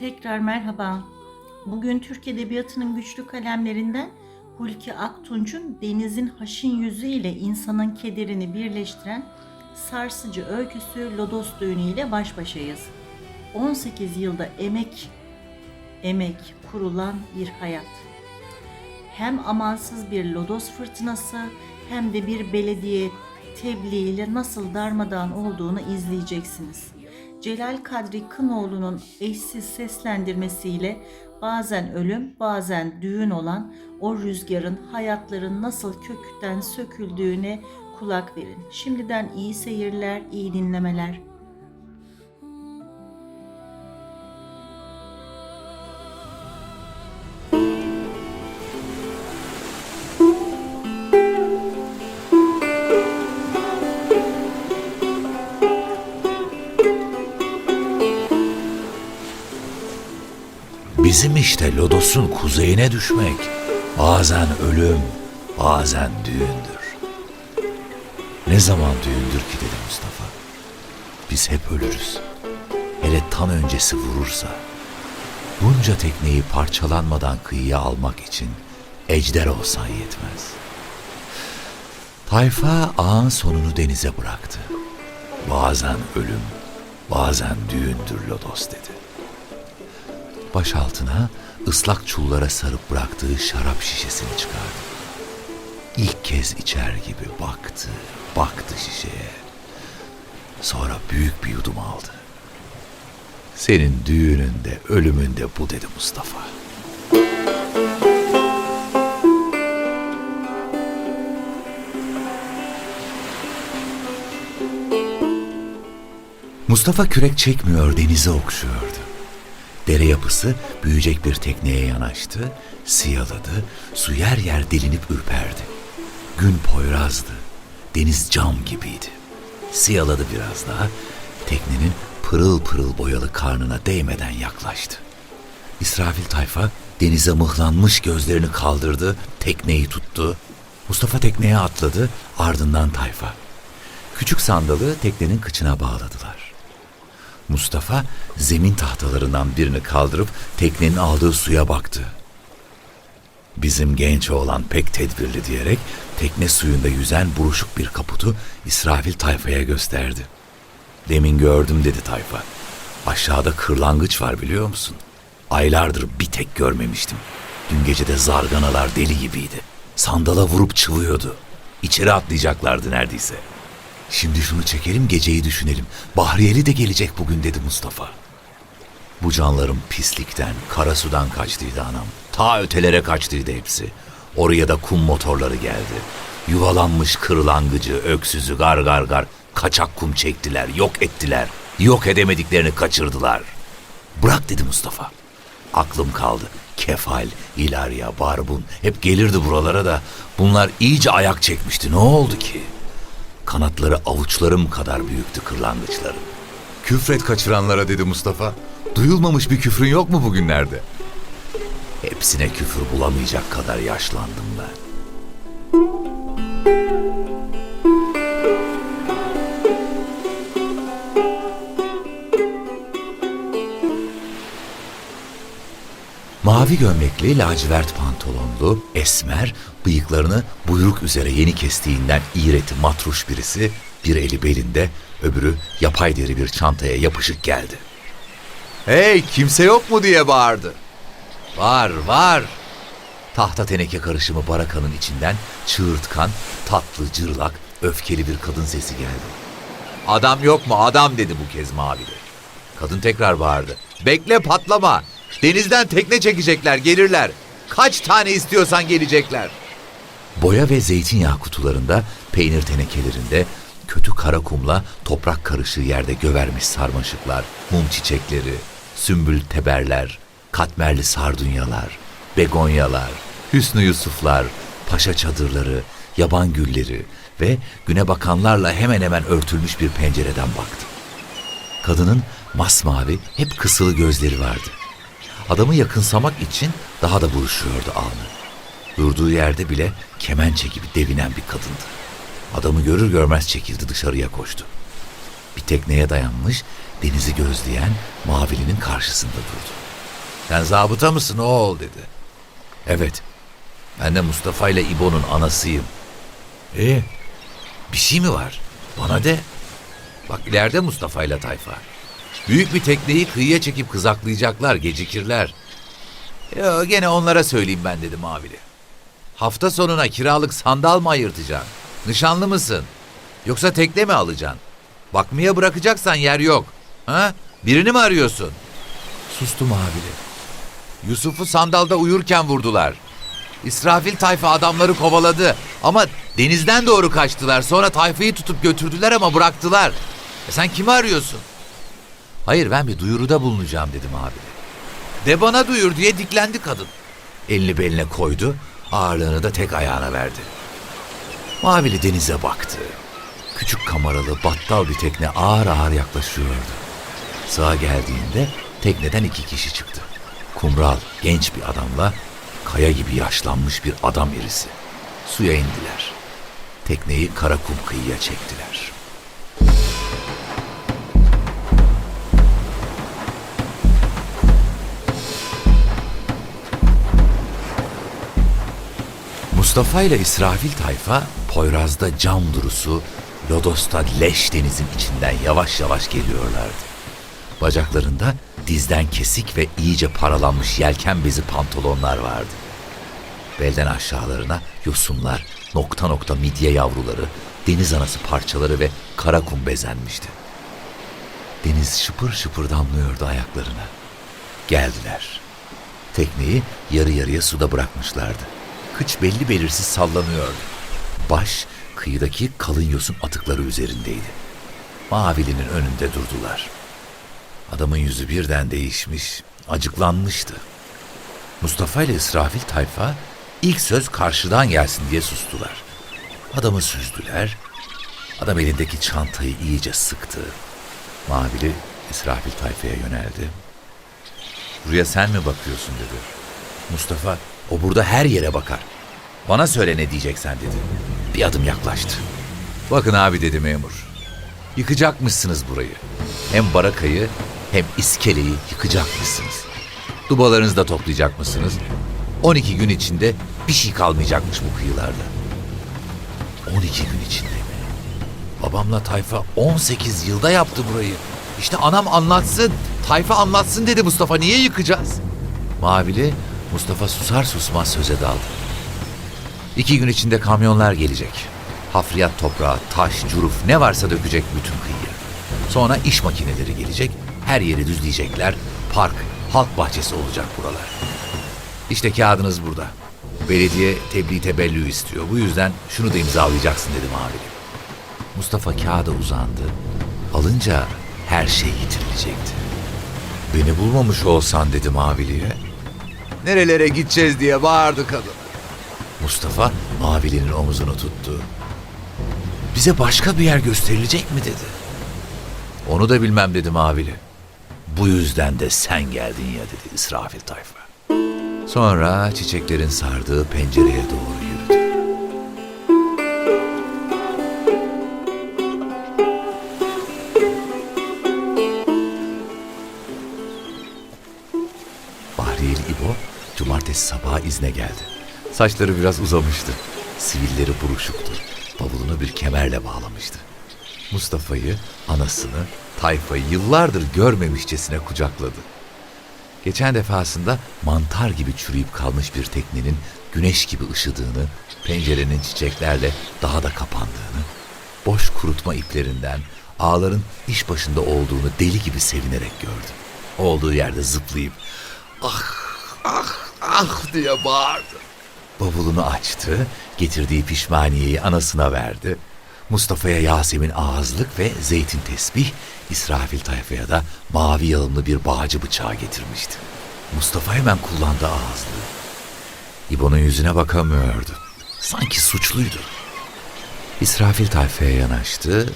Tekrar merhaba. Bugün Türk Edebiyatı'nın güçlü kalemlerinden Hulki Aktunç'un denizin haşin yüzü ile insanın kederini birleştiren sarsıcı öyküsü Lodos Düğünü ile baş başayız. 18 yılda emek kurulan bir hayat. Hem amansız bir lodos fırtınası hem de bir belediye tebliğiyle nasıl darmadağın olduğunu izleyeceksiniz. Celal Kadri Kınoğlu'nun eşsiz seslendirmesiyle bazen ölüm, bazen düğün olan o rüzgarın hayatların nasıl kökten söküldüğüne kulak verin. Şimdiden iyi seyirler, iyi dinlemeler. Bizim işte Lodos'un kuzeyine düşmek bazen ölüm, bazen düğündür. Ne zaman düğündür ki dedi Mustafa. Biz hep ölürüz. Hele tam öncesi vurursa. Bunca tekneyi parçalanmadan kıyıya almak için ejder olsan yetmez. Tayfa ağın sonunu denize bıraktı. Bazen ölüm, bazen düğündür Lodos dedi. Baş altına ıslak çullara sarıp bıraktığı şarap şişesini çıkardı. İlk kez içer gibi baktı şişeye. Sonra büyük bir yudum aldı. Senin düğününde, ölümünde bu dedi Mustafa. Mustafa kürek çekmiyor, denize okşuyordu. Dere yapısı büyüyecek bir tekneye yanaştı, siyaladı, su yer yer delinip ürperdi. Gün poyrazdı, deniz cam gibiydi. Siyaladı biraz daha, teknenin pırıl pırıl boyalı karnına değmeden yaklaştı. İsrafil tayfa denize mıhlanmış gözlerini kaldırdı, tekneyi tuttu. Mustafa tekneye atladı, ardından tayfa. Küçük sandalı teknenin kıçına bağladılar. Mustafa zemin tahtalarından birini kaldırıp teknenin aldığı suya baktı. Bizim genç oğlan pek tedbirli diyerek tekne suyunda yüzen buruşuk bir kaputu İsrafil tayfaya gösterdi. Demin gördüm dedi tayfa. Aşağıda kırlangıç var biliyor musun? Aylardır bir tek görmemiştim. Dün gece de zarganalar deli gibiydi. Sandala vurup çıvıyordu. İçeri atlayacaklardı neredeyse. Şimdi şunu çekelim geceyi düşünelim. Bahriyeli de gelecek bugün dedi Mustafa. Bu canlarım pislikten, kara sudan kaçtıydı anam. Ta ötelere kaçtıydı hepsi. Oraya da kum motorları geldi. Yuvalanmış kırlangıcı, öksüzü gar gar gar kaçak kum çektiler, yok ettiler. Yok edemediklerini kaçırdılar. Bırak dedi Mustafa. Aklım kaldı. Kefal, İlarya, Barbun hep gelirdi buralara da bunlar iyice ayak çekmişti. Ne oldu ki? Kanatları avuçlarım kadar büyüktü kırlangıçların. Küfret kaçıranlara dedi Mustafa. Duyulmamış bir küfrün yok mu bugünlerde? Hepsine küfür bulamayacak kadar yaşlandım ben. Mavi gömlekli, lacivert pantolonlu, esmer, bıyıklarını buyruk üzere yeni kestiğinden iğreti matruş birisi, bir eli belinde, öbürü yapay deri bir çantaya yapışık geldi. Hey, kimse yok mu diye bağırdı. Var. Tahta teneke karışımı barakanın içinden çığırtkan, tatlı, cırlak, öfkeli bir kadın sesi geldi. Adam yok mu adam dedi bu kez Mavili. Kadın tekrar bağırdı. Bekle patlama. Denizden tekne çekecekler gelirler. Kaç tane istiyorsan gelecekler. Boya ve zeytinyağı kutularında, peynir tenekelerinde, kötü kara kumla toprak karışığı yerde gövermiş sarmaşıklar, mum çiçekleri, sümbül teberler, katmerli sardunyalar, begonyalar, Hüsnü Yusuflar, paşa çadırları, yaban gülleri ve güne bakanlarla hemen hemen örtülmüş bir pencereden baktı. Kadının masmavi, hep kısılı gözleri vardı. Adamı yakınsamak için daha da buruşuyordu alnı. Durduğu yerde bile kemençe gibi devinen bir kadındı. Adamı görür görmez çekildi, dışarıya koştu. Bir tekneye dayanmış, denizi gözleyen Mavili'nin karşısında durdu. Sen zabıta mısın oğul dedi. Evet. Ben de Mustafa ile İbo'nun anasıyım. Bir şey mi var? Bana de. Bak ileride Mustafa ile tayfa. Büyük bir tekneyi kıyıya çekip kızaklayacaklar, gecikirler. Yo, gene onlara söyleyeyim ben dedim Mavili. Hafta sonuna kiralık sandal mı ayırtacaksın? Nişanlı mısın? Yoksa tekne mi alacaksın? Bakmaya bırakacaksan yer yok. Ha? Birini mi arıyorsun? Sustum Mavili. Yusuf'u sandalda uyurken vurdular. İsrafil tayfa adamları kovaladı. Ama denizden doğru kaçtılar. Sonra tayfayı tutup götürdüler ama bıraktılar. Sen kimi arıyorsun? Hayır, ben bir duyuruda bulunacağım dedim abi. De bana duyur diye diklendi kadın. Elini beline koydu, ağırlığını da tek ayağına verdi. Mavili denize baktı. Küçük kameralı battal bir tekne ağır ağır yaklaşıyordu. Sağa geldiğinde tekneden 2 kişi çıktı. Kumral, genç bir adamla kaya gibi yaşlanmış bir adam irisi. Suya indiler. Tekneyi Karakum kıyıya çektiler. Mustafa ile İsrafil tayfa Poyraz'da cam durusu, Lodos'ta leş denizin içinden yavaş yavaş geliyorlardı. Bacaklarında dizden kesik ve iyice paralanmış yelken bezi pantolonlar vardı. Belden aşağılarına yosunlar, nokta nokta midye yavruları, deniz anası parçaları ve karakum bezenmişti. Deniz şıpır şıpır damlıyordu ayaklarına. Geldiler. Tekneyi yarı yarıya suda bırakmışlardı. Kıç belli belirsiz sallanıyordu. Baş kıyıdaki kalın yosun atıkları üzerindeydi. Mavili'nin önünde durdular. Adamın yüzü birden değişmiş, acıklanmıştı. Mustafa ile İsrafil tayfa ilk söz karşıdan gelsin diye sustular. Adamı süzdüler. Adam elindeki çantayı iyice sıktı. Mavili İsrafil tayfaya yöneldi. "Buraya sen mi bakıyorsun?" dedi. Mustafa, "O burada her yere bakar. Bana söyle ne diyeceksen," dedi. Bir adım yaklaştı. "Bakın abi," dedi memur. "Yıkacakmışsınız burayı. Hem barakayı hem iskeleyi yıkacakmışsınız. Dubalarınızı da toplayacakmışsınız. 12 gün içinde bir şey kalmayacakmış bu kıyılarda." 12 gün içinde mi? Babamla tayfa 18 yılda yaptı burayı. İşte anam anlatsın, tayfa anlatsın dedi Mustafa. Niye yıkacağız? Mavili, Mustafa susar susmaz söze daldı. 2 gün içinde kamyonlar gelecek. Hafriyat toprağı, taş, curuf ne varsa dökecek bütün kıyıya. Sonra iş makineleri gelecek, her yeri düzleyecekler. Park, halk bahçesi olacak buralar. İşte kağıdınız burada. Belediye tebliğ tebellü istiyor. Bu yüzden şunu da imzalayacaksın dedi Mavili. Mustafa kağıda uzandı. Alınca her şey yitirilecekti. "Beni bulmamış olsan," dedi Mavili'ye. "Nerelere gideceğiz?" diye bağırdı kadın. Mustafa Mavili'nin omuzunu tuttu. "Bize başka bir yer gösterilecek mi?" dedi. "Onu da bilmem," dedi Mavili. "Bu yüzden de sen geldin ya," dedi İsrafil tayfa. Sonra çiçeklerin sardığı pencereye doğru yürüdü. Bahriyeli İbo cumartesi sabahı izne geldi. Saçları biraz uzamıştı. Sivilleri buruşuktu. Bavulunu bir kemerle bağlamıştı. Mustafa'yı, anasını, tayfayı yıllardır görmemişçesine kucakladı. Geçen defasında mantar gibi çürüyüp kalmış bir teknenin güneş gibi ışıdığını, pencerenin çiçeklerle daha da kapandığını, boş kurutma iplerinden ağların iş başında olduğunu deli gibi sevinerek gördü. Olduğu yerde zıplayıp "Ah, ah, ah!" diye bağırdı. Bavulunu açtı, getirdiği pişmaniyeyi anasına verdi. Mustafa'ya Yasemin ağızlık ve zeytin tesbih, İsrafil tayfaya da mavi yalımlı bir bağcı bıçağı getirmişti. Mustafa hemen kullandı ağızlığı. İbo'nun yüzüne bakamıyordu. Sanki suçluydu. İsrafil tayfaya yanaştı.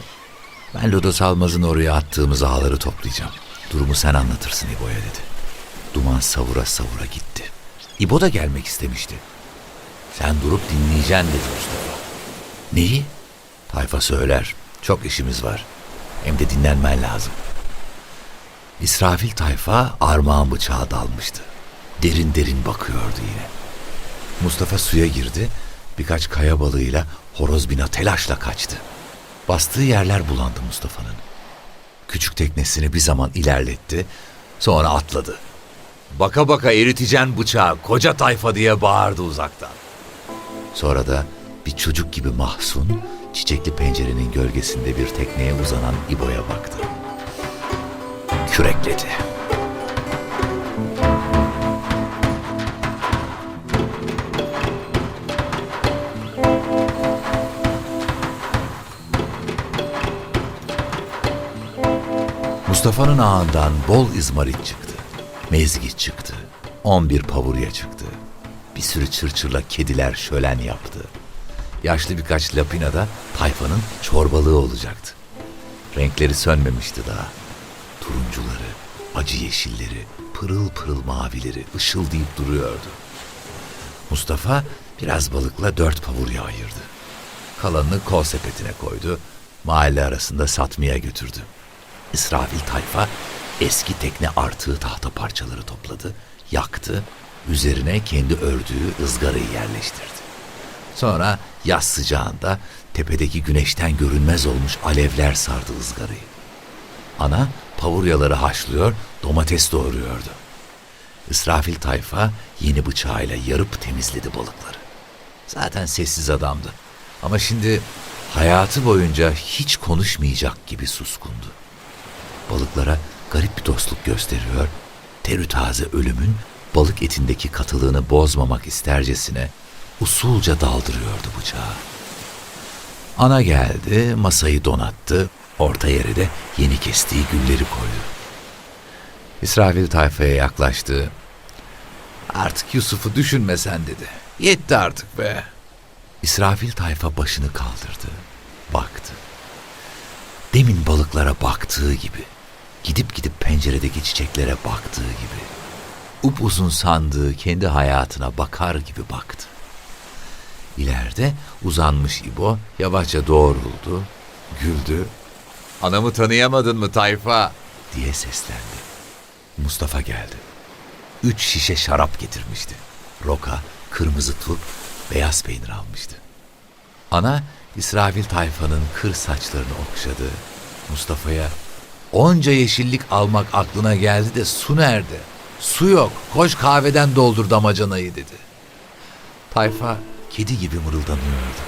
"Ben Lodos Almaz'ın oraya attığımız ağları toplayacağım. Durumu sen anlatırsın İbo'ya," dedi. Duman savura savura gitti. İbo da gelmek istemişti. "Sen durup dinleyeceksin," dedi Mustafa. "Neyi?" "Tayfa söyler. Çok işimiz var. Hem de dinlenmen lazım." İsrafil tayfa armağan bıçağı dalmıştı. derin derin bakıyordu yine. Mustafa suya girdi, birkaç kaya balığıyla horoz bina telaşla kaçtı. Bastığı yerler bulandı Mustafa'nın. Küçük teknesini bir zaman ilerletti, sonra atladı. Baka baka eriteceksin bıçağı, koca tayfa diye bağırdı uzaktan. Sonra da bir çocuk gibi mahzun, çiçekli pencerenin gölgesinde bir tekneye uzanan İbo'ya baktı. Kürekledi. Mustafa'nın ağından bol izmarit çıktı. Mezgit çıktı. 11 pavurya çıktı. Bir sürü çırçırla kediler şölen yaptı. Yaşlı birkaç lapina da tayfanın çorbalığı olacaktı. Renkleri sönmemişti daha. Turuncuları, acı yeşilleri, pırıl pırıl mavileri ışıldayıp duruyordu. Mustafa biraz balıkla 4 pavurya ayırdı. Kalanını kol sepetine koydu. Mahalle arasında satmaya götürdü. İsrafil tayfa eski tekne artığı tahta parçaları topladı, yaktı, üzerine kendi ördüğü ızgarayı yerleştirdi. Sonra yaz sıcağında tepedeki güneşten görünmez olmuş alevler sardı ızgarayı. Ana pavuryaları haşlıyor, domates doğruyordu. İsrafil tayfa yeni bıçağıyla yarıp temizledi balıkları. Zaten sessiz adamdı ama şimdi hayatı boyunca hiç konuşmayacak gibi suskundu. Balıklara garip bir dostluk gösteriyor, terü taze ölümün balık etindeki katılığını bozmamak istercesine usulca daldırıyordu bıçağı. Ana geldi, masayı donattı, orta yere de yeni kestiği gülleri koydu. İsrafil tayfaya yaklaştı. Artık Yusuf'u düşünme sen dedi. Yetti artık be. İsrafil tayfa başını kaldırdı, baktı. Demin balıklara baktığı gibi, gidip gidip penceredeki çiçeklere baktığı gibi, upuzun sandığı kendi hayatına bakar gibi baktı. İleride uzanmış İbo yavaşça doğruldu, güldü. Anamı tanıyamadın mı tayfa diye seslendi. Mustafa geldi. 3 şişe şarap getirmişti. Roka, kırmızı turp, beyaz peynir almıştı. Ana İsrafil tayfanın kır saçlarını okşadı. Mustafa'ya onca yeşillik almak aklına geldi de su nerede? Su yok, koş kahveden doldur damacanayı dedi. Tayfa kedi gibi mırıldanıyordu.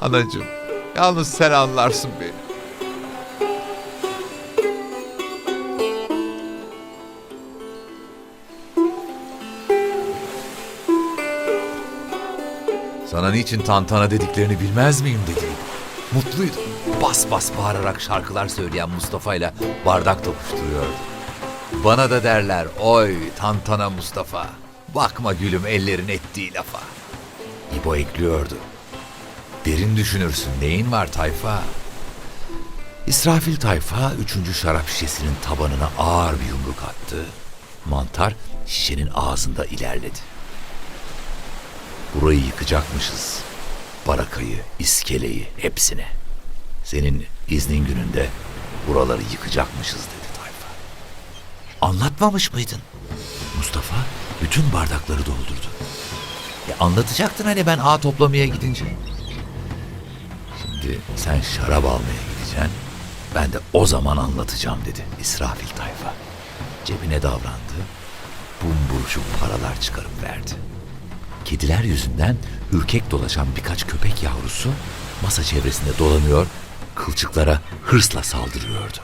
Anacığım, yalnız sen anlarsın beni. Sana niçin tantana dediklerini bilmez miyim dedi. Mutluydu. Bas bas bağırarak şarkılar söyleyen Mustafa'yla bardak tokuşturuyordu. Bana da derler oy tantana Mustafa. Bakma gülüm ellerin ettiği lafa. İbo ekliyordu. Derin düşünürsün neyin var tayfa? İsrafil tayfa 3. şarap şişesinin tabanına ağır bir yumruk attı. Mantar şişenin ağzında ilerledi. Burayı yıkacakmışız. Barakayı, iskeleyi, hepsini. Senin iznin gününde buraları yıkacakmışız dedi tayfa. Anlatmamış mıydın? Mustafa bütün bardakları doldurdu. Anlatacaktın hani ben ağ toplamaya gidince. Şimdi sen şarap almaya gideceksin. Ben de o zaman anlatacağım dedi İsrafil tayfa. Cebine davrandı. Bumburuşuk paralar çıkarıp verdi. Kediler yüzünden ürkek dolaşan birkaç köpek yavrusu masa çevresinde dolanıyor, kılçıklara hırsla saldırıyordu.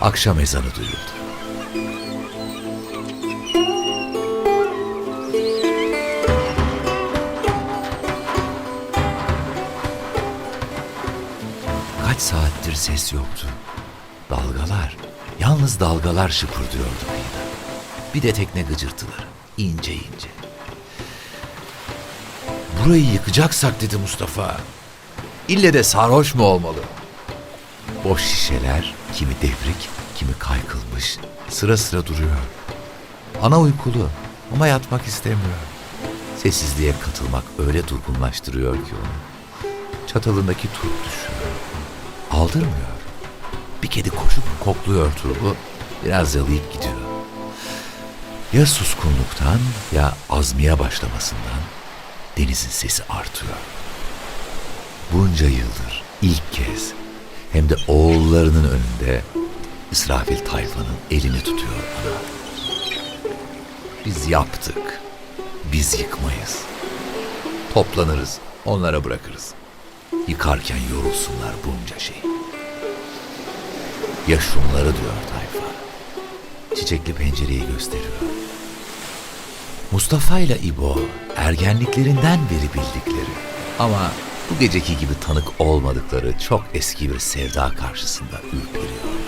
Akşam ezanı duyuldu. Kaç saattir ses yoktu. Dalgalar, yalnız dalgalar şıpırdıyordu kıyıda. Bir de tekne gıcırtıları, ince ince. Burayı yıkacaksak dedi Mustafa. İlle de sarhoş mu olmalı? Boş şişeler, kimi devrik, kimi kaykılmış, sıra sıra duruyor. Ana uykulu ama yatmak istemiyor. Sessizliğe katılmak öyle durgunlaştırıyor ki onu. Çatalındaki turp düşüyor. Aldırmıyor. Bir kedi koşup kokluyor turbu, biraz yalayıp gidiyor. Ya suskunluktan ya azmiye başlamasından denizin sesi artıyor. Bunca yıldır ilk kez hem de oğullarının önünde İsrafil tayfanın elini tutuyor ana. Biz yaptık, biz yıkmayız. Toplanırız, onlara bırakırız. Yıkarken yorulsunlar bunca şey. Ya şunları diyor tayfa. Çiçekli pencereyi gösteriyor. Mustafa ile İbo ergenliklerinden beri bildikleri ama bu geceki gibi tanık olmadıkları çok eski bir sevda karşısında ürperiyorlar.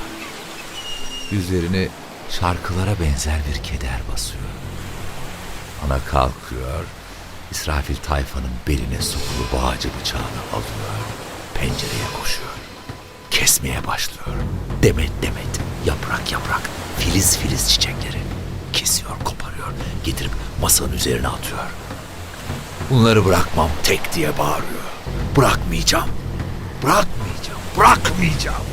Yüzlerini şarkılara benzer bir keder basıyor. Ana kalkıyor, İsrafil tayfanın beline sokulu bağcı bıçağını alıyor, pencereye koşuyor. Kesmeye başlıyor. Demet demet, yaprak yaprak, filiz filiz çiçekleri. Kesiyor, koparıyor, getirip masanın üzerine atıyor. Bunları bırakmam tek diye bağırıyor. Bırakmayacağım, bırakmayacağım, bırakmayacağım.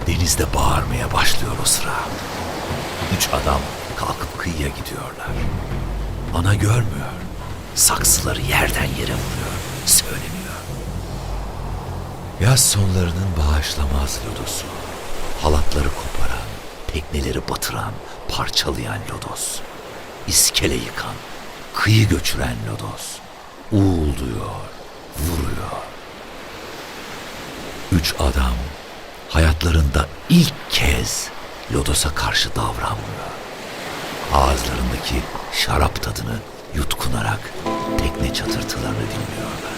Deniz de bağırmaya başlıyor o sıra. 3 adam kalkıp kıyıya gidiyorlar. Ana görmüyor. Saksıları yerden yere vuruyor, söylemiyor. Yaz sonlarının bağışlamaz lodosu. Halatları koparan, tekneleri batıran, parçalayan lodos. İskele yıkan, kıyı göçüren lodos. Uğulduyor, vuruyor. 3 adam hayatlarında ilk kez lodosa karşı davranmıyor. Ağızlarındaki şarap tadını yutkunarak tekne çatırtılarını dinliyorlar.